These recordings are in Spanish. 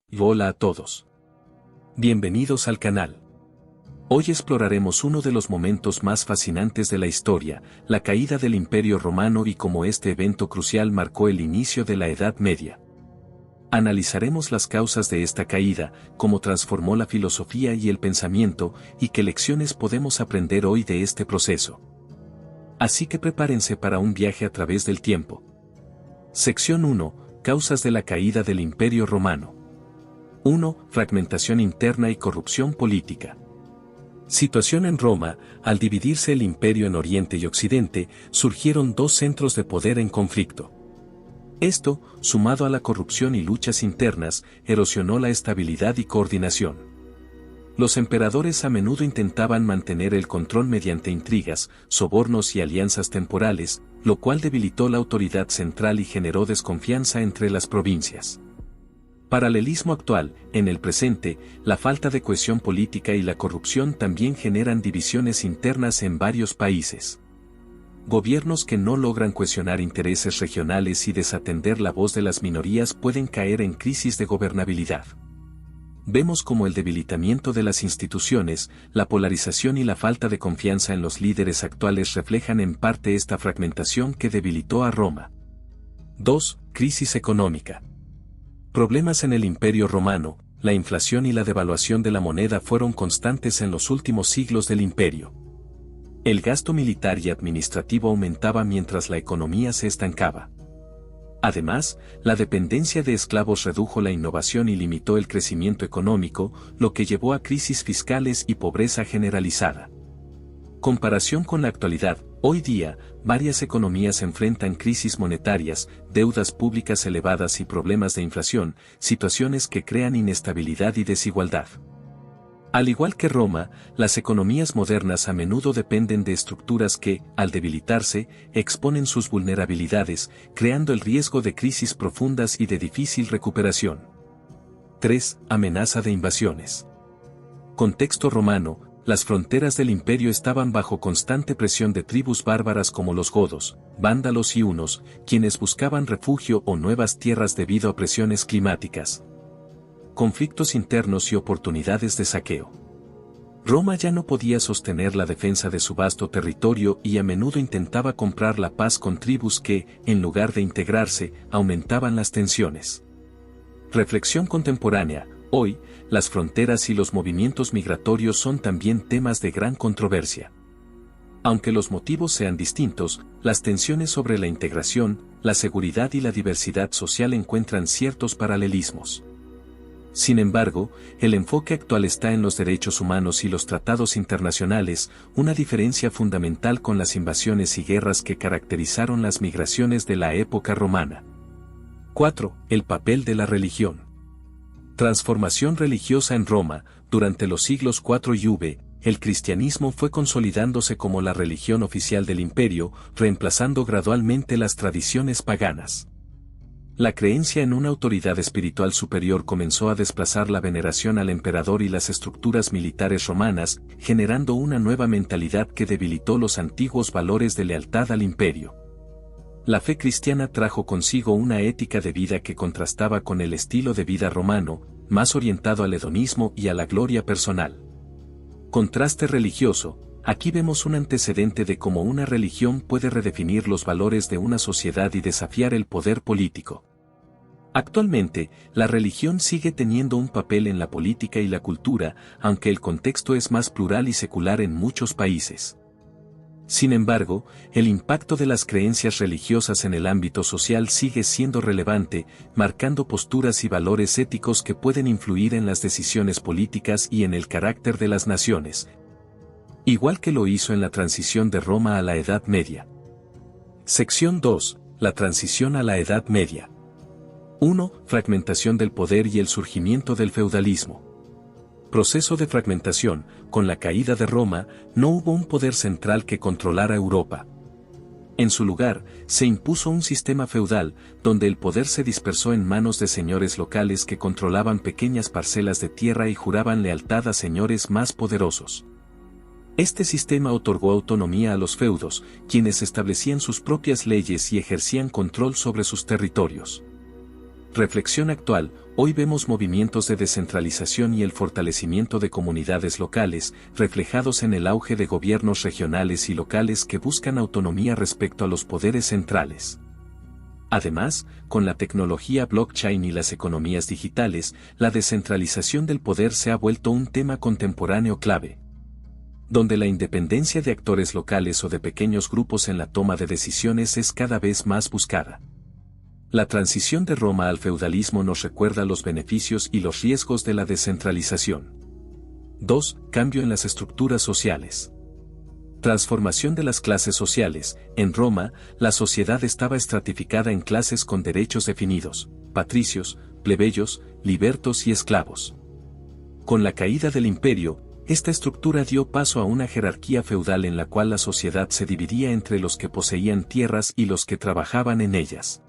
Y hola a todos. Bienvenidos al canal. Hoy exploraremos uno de los momentos más fascinantes de la historia, la caída del Imperio Romano y cómo este evento crucial marcó el inicio de la Edad Media. Analizaremos las causas de esta caída, cómo transformó la filosofía y el pensamiento, y qué lecciones podemos aprender hoy de este proceso. Así que prepárense para un viaje a través del tiempo. Sección 1. Causas de la caída del Imperio Romano. 1. Fragmentación interna y corrupción política. Situación en Roma: al dividirse el imperio en Oriente y Occidente, surgieron dos centros de poder en conflicto. Esto, sumado a la corrupción y luchas internas, erosionó la estabilidad y coordinación. Los emperadores a menudo intentaban mantener el control mediante intrigas, sobornos y alianzas temporales, lo cual debilitó la autoridad central y generó desconfianza entre las provincias. Paralelismo actual: en el presente, la falta de cohesión política y la corrupción también generan divisiones internas en varios países. Gobiernos que no logran cohesionar intereses regionales y desatender la voz de las minorías pueden caer en crisis de gobernabilidad. Vemos cómo el debilitamiento de las instituciones, la polarización y la falta de confianza en los líderes actuales reflejan en parte esta fragmentación que debilitó a Roma. 2. Crisis económica. Problemas en el Imperio Romano: la inflación y la devaluación de la moneda fueron constantes en los últimos siglos del imperio. El gasto militar y administrativo aumentaba mientras la economía se estancaba. Además, la dependencia de esclavos redujo la innovación y limitó el crecimiento económico, lo que llevó a crisis fiscales y pobreza generalizada. Comparación con la actualidad: hoy día, varias economías enfrentan crisis monetarias, deudas públicas elevadas y problemas de inflación, situaciones que crean inestabilidad y desigualdad. Al igual que Roma, las economías modernas a menudo dependen de estructuras que, al debilitarse, exponen sus vulnerabilidades, creando el riesgo de crisis profundas y de difícil recuperación. 3. Amenaza de invasiones. Contexto romano: las fronteras del imperio estaban bajo constante presión de tribus bárbaras como los godos, vándalos y hunos, quienes buscaban refugio o nuevas tierras debido a presiones climáticas. Conflictos internos y oportunidades de saqueo. Roma ya no podía sostener la defensa de su vasto territorio y a menudo intentaba comprar la paz con tribus que, en lugar de integrarse, aumentaban las tensiones. Reflexión contemporánea: hoy, las fronteras y los movimientos migratorios son también temas de gran controversia. Aunque los motivos sean distintos, las tensiones sobre la integración, la seguridad y la diversidad social encuentran ciertos paralelismos. Sin embargo, el enfoque actual está en los derechos humanos y los tratados internacionales, una diferencia fundamental con las invasiones y guerras que caracterizaron las migraciones de la época romana. 4. El papel de la religión. Transformación religiosa en Roma: durante los siglos IV y V, el cristianismo fue consolidándose como la religión oficial del imperio, reemplazando gradualmente las tradiciones paganas. La creencia en una autoridad espiritual superior comenzó a desplazar la veneración al emperador y las estructuras militares romanas, generando una nueva mentalidad que debilitó los antiguos valores de lealtad al imperio. La fe cristiana trajo consigo una ética de vida que contrastaba con el estilo de vida romano, más orientado al hedonismo y a la gloria personal. Contraste religioso: aquí vemos un antecedente de cómo una religión puede redefinir los valores de una sociedad y desafiar el poder político. Actualmente, la religión sigue teniendo un papel en la política y la cultura, aunque el contexto es más plural y secular en muchos países. Sin embargo, el impacto de las creencias religiosas en el ámbito social sigue siendo relevante, marcando posturas y valores éticos que pueden influir en las decisiones políticas y en el carácter de las naciones, igual que lo hizo en la transición de Roma a la Edad Media. Sección 2. La transición a la Edad Media. 1. Fragmentación del poder y el surgimiento del feudalismo. Proceso de fragmentación: con la caída de Roma, no hubo un poder central que controlara Europa. En su lugar, se impuso un sistema feudal, donde el poder se dispersó en manos de señores locales que controlaban pequeñas parcelas de tierra y juraban lealtad a señores más poderosos. Este sistema otorgó autonomía a los feudos, quienes establecían sus propias leyes y ejercían control sobre sus territorios. Reflexión actual, hoy vemos movimientos de descentralización y el fortalecimiento de comunidades locales, reflejados en el auge de gobiernos regionales y locales que buscan autonomía respecto a los poderes centrales. Además, con la tecnología blockchain y las economías digitales, la descentralización del poder se ha vuelto un tema contemporáneo clave, donde la independencia de actores locales o de pequeños grupos en la toma de decisiones es cada vez más buscada. La transición de Roma al feudalismo nos recuerda los beneficios y los riesgos de la descentralización. 2. Cambio en las estructuras sociales. Transformación de las clases sociales. En Roma, la sociedad estaba estratificada en clases con derechos definidos: patricios, plebeyos, libertos y esclavos. Con la caída del imperio, esta estructura dio paso a una jerarquía feudal en la cual la sociedad se dividía entre los que poseían tierras y los que trabajaban en ellas.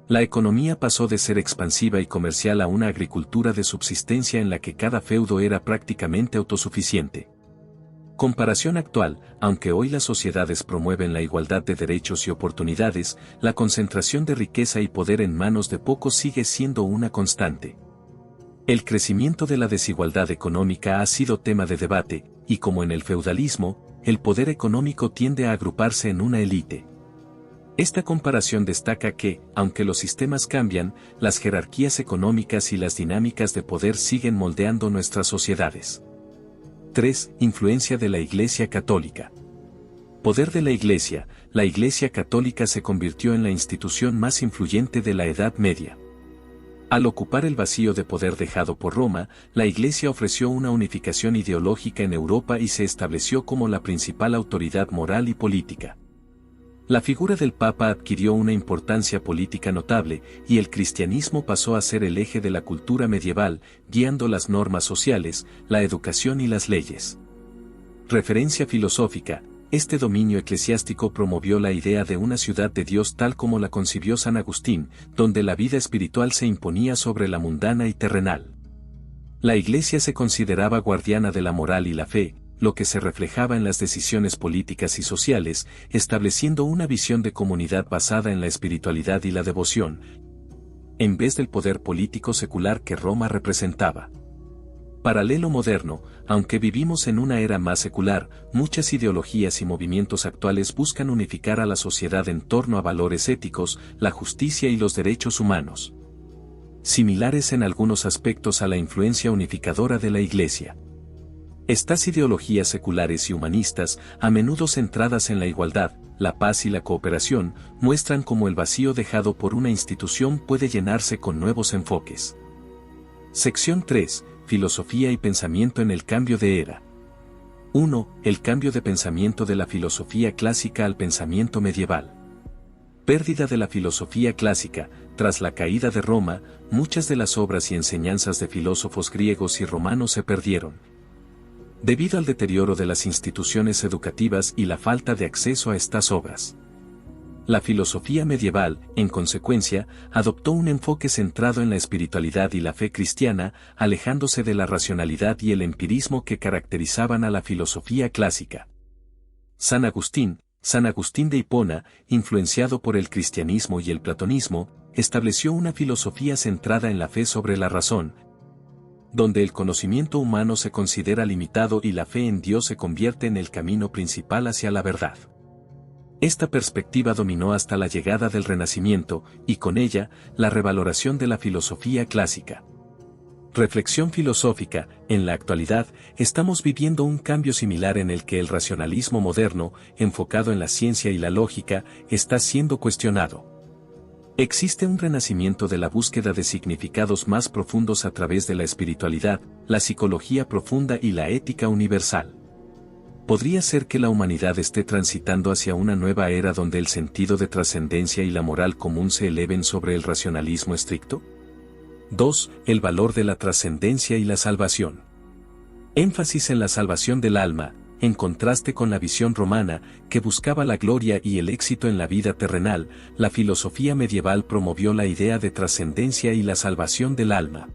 La economía pasó de ser expansiva y comercial a una agricultura de subsistencia en la que cada feudo era prácticamente autosuficiente. Comparación actual, aunque hoy las sociedades promueven la igualdad de derechos y oportunidades, la concentración de riqueza y poder en manos de pocos sigue siendo una constante. El crecimiento de la desigualdad económica ha sido tema de debate, y como en el feudalismo, el poder económico tiende a agruparse en una élite. Esta comparación destaca que, aunque los sistemas cambian, las jerarquías económicas y las dinámicas de poder siguen moldeando nuestras sociedades. 3. Influencia de la Iglesia Católica. Poder de la Iglesia Católica se convirtió en la institución más influyente de la Edad Media. Al ocupar el vacío de poder dejado por Roma, la Iglesia ofreció una unificación ideológica en Europa y se estableció como la principal autoridad moral y política. La figura del Papa adquirió una importancia política notable, y el cristianismo pasó a ser el eje de la cultura medieval, guiando las normas sociales, la educación y las leyes. Referencia filosófica. Este dominio eclesiástico promovió la idea de una ciudad de Dios tal como la concibió San Agustín, donde la vida espiritual se imponía sobre la mundana y terrenal. La Iglesia se consideraba guardiana de la moral y la fe, lo que se reflejaba en las decisiones políticas y sociales, estableciendo una visión de comunidad basada en la espiritualidad y la devoción, en vez del poder político secular que Roma representaba. Paralelo moderno, aunque vivimos en una era más secular, muchas ideologías y movimientos actuales buscan unificar a la sociedad en torno a valores éticos, la justicia y los derechos humanos, similares en algunos aspectos a la influencia unificadora de la Iglesia. Estas ideologías seculares y humanistas, a menudo centradas en la igualdad, la paz y la cooperación, muestran cómo el vacío dejado por una institución puede llenarse con nuevos enfoques. Sección 3. Filosofía y pensamiento en el cambio de era. 1. El cambio de pensamiento de la filosofía clásica al pensamiento medieval. Pérdida de la filosofía clásica. Tras la caída de Roma, muchas de las obras y enseñanzas de filósofos griegos y romanos se perdieron, debido al deterioro de las instituciones educativas y la falta de acceso a estas obras. La filosofía medieval, en consecuencia, adoptó un enfoque centrado en la espiritualidad y la fe cristiana, alejándose de la racionalidad y el empirismo que caracterizaban a la filosofía clásica. San Agustín de Hipona, influenciado por el cristianismo y el platonismo, estableció una filosofía centrada en la fe sobre la razón, donde el conocimiento humano se considera limitado y la fe en Dios se convierte en el camino principal hacia la verdad. Esta perspectiva dominó hasta la llegada del Renacimiento, y con ella, la revaloración de la filosofía clásica. Reflexión filosófica. En la actualidad, estamos viviendo un cambio similar en el que el racionalismo moderno, enfocado en la ciencia y la lógica, está siendo cuestionado. Existe un renacimiento de la búsqueda de significados más profundos a través de la espiritualidad, la psicología profunda y la ética universal. ¿Podría ser que la humanidad esté transitando hacia una nueva era donde el sentido de trascendencia y la moral común se eleven sobre el racionalismo estricto? 2. El valor de la trascendencia y la salvación. Énfasis en la salvación del alma, en contraste con la visión romana, que buscaba la gloria y el éxito en la vida terrenal, la filosofía medieval promovió la idea de trascendencia y la salvación del alma.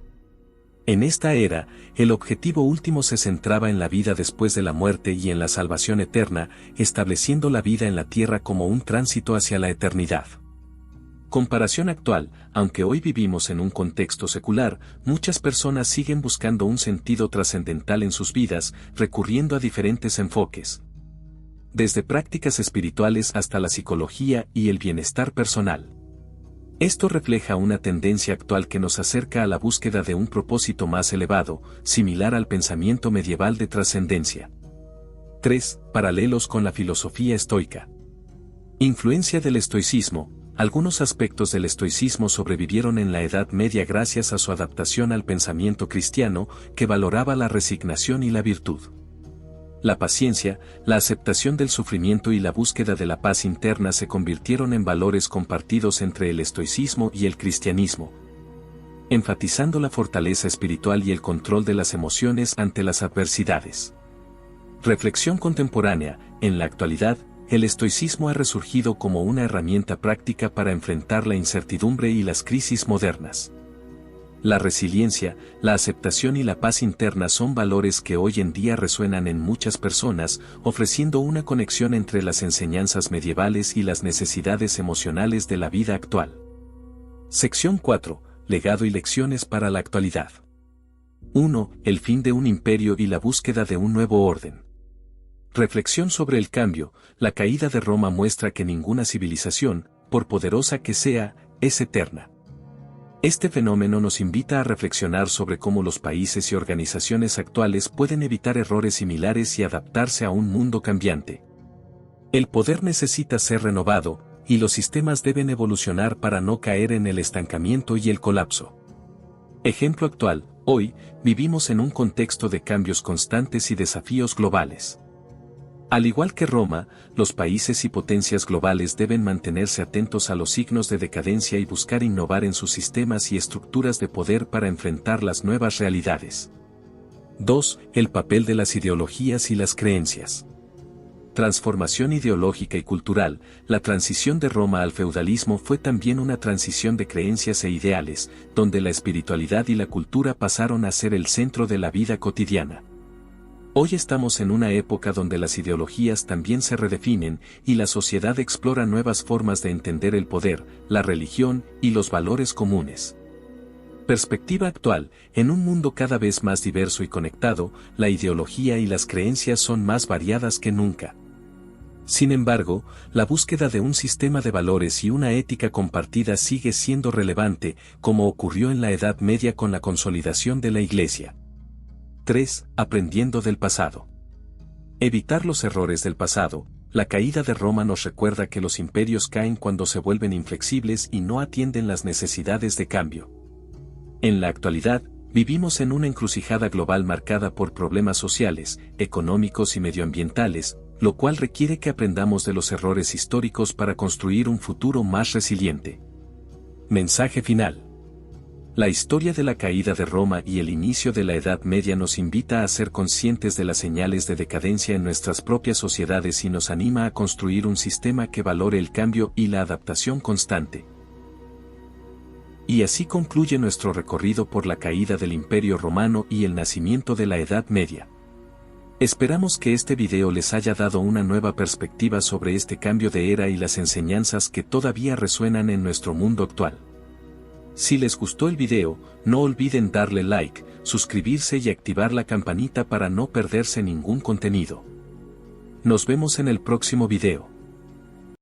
En esta era, el objetivo último se centraba en la vida después de la muerte y en la salvación eterna, estableciendo la vida en la tierra como un tránsito hacia la eternidad. Comparación actual: aunque hoy vivimos en un contexto secular, muchas personas siguen buscando un sentido trascendental en sus vidas, recurriendo a diferentes enfoques. Desde prácticas espirituales hasta la psicología y el bienestar personal. Esto refleja una tendencia actual que nos acerca a la búsqueda de un propósito más elevado, similar al pensamiento medieval de trascendencia. 3. Paralelos con la filosofía estoica. Influencia del estoicismo. Algunos aspectos del estoicismo sobrevivieron en la Edad Media gracias a su adaptación al pensamiento cristiano, que valoraba la resignación y la virtud. La paciencia, la aceptación del sufrimiento y la búsqueda de la paz interna se convirtieron en valores compartidos entre el estoicismo y el cristianismo, enfatizando la fortaleza espiritual y el control de las emociones ante las adversidades. Reflexión contemporánea. En la actualidad, el estoicismo ha resurgido como una herramienta práctica para enfrentar la incertidumbre y las crisis modernas. La resiliencia, la aceptación y la paz interna son valores que hoy en día resuenan en muchas personas, ofreciendo una conexión entre las enseñanzas medievales y las necesidades emocionales de la vida actual. Sección 4. Legado y lecciones para la actualidad. 1. El fin de un imperio y la búsqueda de un nuevo orden. Reflexión sobre el cambio. La caída de Roma muestra que ninguna civilización, por poderosa que sea, es eterna. Este fenómeno nos invita a reflexionar sobre cómo los países y organizaciones actuales pueden evitar errores similares y adaptarse a un mundo cambiante. El poder necesita ser renovado, y los sistemas deben evolucionar para no caer en el estancamiento y el colapso. Ejemplo actual: hoy, vivimos en un contexto de cambios constantes y desafíos globales. Al igual que Roma, los países y potencias globales deben mantenerse atentos a los signos de decadencia y buscar innovar en sus sistemas y estructuras de poder para enfrentar las nuevas realidades. 2. El papel de las ideologías y las creencias. Transformación ideológica y cultural. La transición de Roma al feudalismo fue también una transición de creencias e ideales, donde la espiritualidad y la cultura pasaron a ser el centro de la vida cotidiana. Hoy estamos en una época donde las ideologías también se redefinen y la sociedad explora nuevas formas de entender el poder, la religión y los valores comunes. Perspectiva actual: en un mundo cada vez más diverso y conectado, la ideología y las creencias son más variadas que nunca. Sin embargo, la búsqueda de un sistema de valores y una ética compartida sigue siendo relevante, como ocurrió en la Edad Media con la consolidación de la Iglesia. 3. Aprendiendo del pasado. Evitar los errores del pasado. La caída de Roma nos recuerda que los imperios caen cuando se vuelven inflexibles y no atienden las necesidades de cambio. En la actualidad, vivimos en una encrucijada global marcada por problemas sociales, económicos y medioambientales, lo cual requiere que aprendamos de los errores históricos para construir un futuro más resiliente. Mensaje final. La historia de la caída de Roma y el inicio de la Edad Media nos invita a ser conscientes de las señales de decadencia en nuestras propias sociedades y nos anima a construir un sistema que valore el cambio y la adaptación constante. Y así concluye nuestro recorrido por la caída del Imperio Romano y el nacimiento de la Edad Media. Esperamos que este video les haya dado una nueva perspectiva sobre este cambio de era y las enseñanzas que todavía resuenan en nuestro mundo actual. Si les gustó el video, no olviden darle like, suscribirse y activar la campanita para no perderse ningún contenido. Nos vemos en el próximo video.